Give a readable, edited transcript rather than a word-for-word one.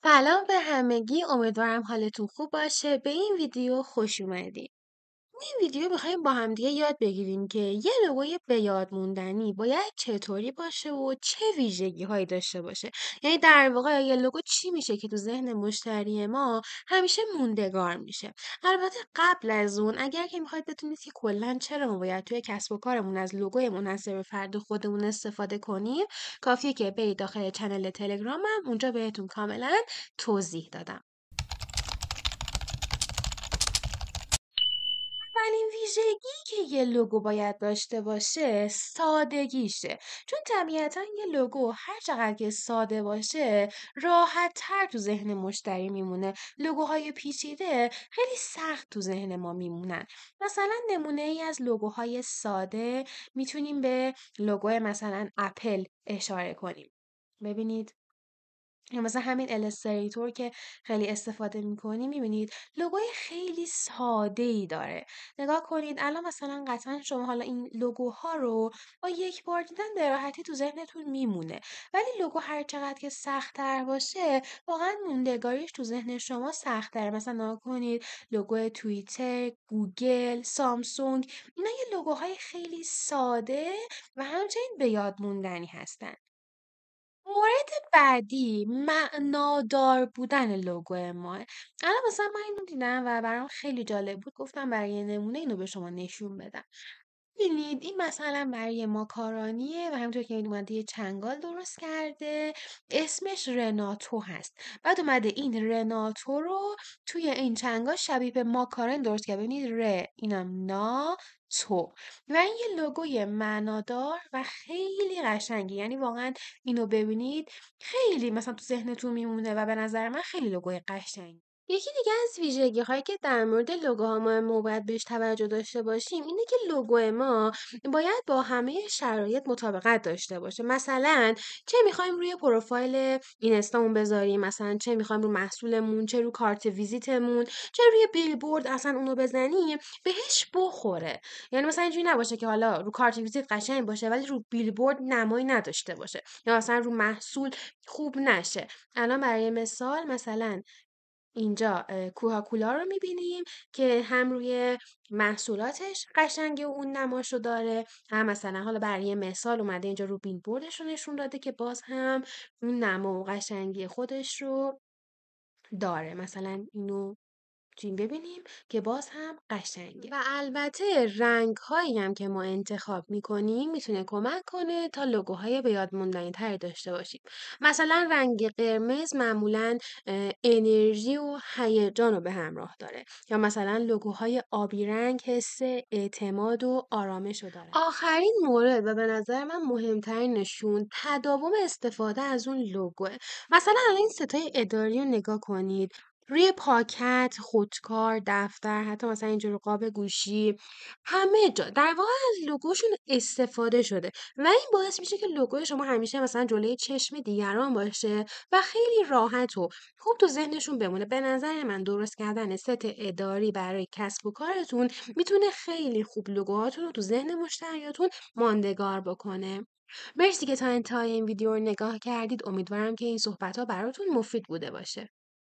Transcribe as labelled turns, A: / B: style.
A: سلام به همگی، امیدوارم حالتون خوب باشه. به این ویدیو خوش اومدین. این ویدیو میخوایم با همدیگه یاد بگیریم که یه لوگوی به یاد موندنی باید چطوری باشه و چه ویژگی هایی داشته باشه. یعنی در واقع یه لوگو چی میشه که تو ذهن مشتری ما همیشه موندگار میشه. البته قبل از اون اگر که میخواید بدونید که کلا چرا ما باید توی کسب و کارمون از لوگوی منحصر به فرد خودمون استفاده کنیم، کافیه که برید داخل چنل تلگرامم، اونجا بهتون کاملا توضیح دادم. اولین ویژگی که یه لوگو باید داشته باشه سادگیشه، چون طبیعتا یه لوگو هر چقدر که ساده باشه راحت تر تو ذهن مشتری میمونه. لوگوهای پیچیده خیلی سخت تو ذهن ما میمونن. مثلا نمونه ای از لوگوهای ساده میتونیم به لوگو مثلا اپل اشاره کنیم. ببینید، یا مثلا همین الستریتور که خیلی استفاده میکنی، میبینید لوگوی خیلی ساده ای داره. نگاه کنید الان مثلا قطعا شما حالا این لوگوها رو با یک بار دیدن به راحتی تو ذهنتون میمونه، ولی لوگو هر چقدر که سخت‌تر باشه واقعا موندگاریش تو ذهن شما سخت‌تره. مثلا نگاه کنید لوگو توییتر، گوگل، سامسونگ، اینا یه لوگوهای خیلی ساده و همچنین به یاد موندنی هستن. مورد بعدی معنادار بودن لوگو ماه. الان مثلا من اینو دیدم و برام خیلی جالب بود، گفتم برای یه نمونه اینو به شما نشون بدم. ببینید این مثلا برای ماکارونیه و همونطور که می‌بینید اومده یه چنگال درست کرده، اسمش رناتو هست. بعد اومده این رناتو رو توی این چنگال شبیه به ماکارون درست کرده. ببینید اینم تو و این یه لوگوی معنادار و خیلی قشنگی. یعنی واقعا اینو ببینید خیلی مثلا تو ذهنتون میمونه و به نظر من خیلی لوگوی قشنگی. یکی دیگه از ویژگی‌هایی که در مورد لوگوها ما باید بهش توجه داشته باشیم اینه که لوگو ما باید با همه شرایط مطابقت داشته باشه. مثلا چه میخوایم روی پروفایل اینستامون بذاریم، مثلا چه میخوایم رو محصولمون، چه رو کارت ویزیتمون، چه روی بیلبورد اصلا اونو بزنیم بهش بخوره. یعنی مثلا اینجوری نباشه که حالا رو کارت ویزیت قشنگ باشه ولی رو بیلبورد نمایی نداشته باشه، یا مثلا رو محصول خوب نشه. الان برای مثلا اینجا کوکاکولا رو می‌بینیم که هم روی محصولاتش قشنگه و اون نماشو داره، هم مثلا حالا برای مثال اومده اینجا رو بیلبوردش رو نشون داده که باز هم اون نما و قشنگی خودش رو داره. مثلا اینو می‌تونیم ببینیم که باز هم قشنگه. و البته رنگ‌هایی هم که ما انتخاب می‌کنیم میتونه کمک کنه تا لوگوهای به یاد موندنی تری داشته باشیم. مثلا رنگ قرمز معمولاً انرژی و هیجان رو به همراه داره، یا مثلا لوگوهای آبی رنگ حس اعتماد و آرامش رو داره. آخرین مورد و به نظر من مهمترینشون تداوم استفاده از اون لوگوه. مثلا الان این ستای اداری رو نگاه کنید، روی پاکت، خودکار، دفتر، حتی مثلا اینجا رو قاب گوشی، همه جا در واقع از لوگوشون استفاده شده و این باعث میشه که لوگوی شما همیشه مثلا جلوی چشم دیگران باشه و خیلی راحت و خوب تو ذهنشون بمونه. به نظر من درست کردن ست اداری برای کسب و کارتون میتونه خیلی خوب لوگوهاتون رو تو ذهن مشتریاتون ماندگار بکنه. مرسی که تا انتهای این ویدیو رو نگاه کردید. امیدوارم که این صحبت ها براتون مفید بوده باشه.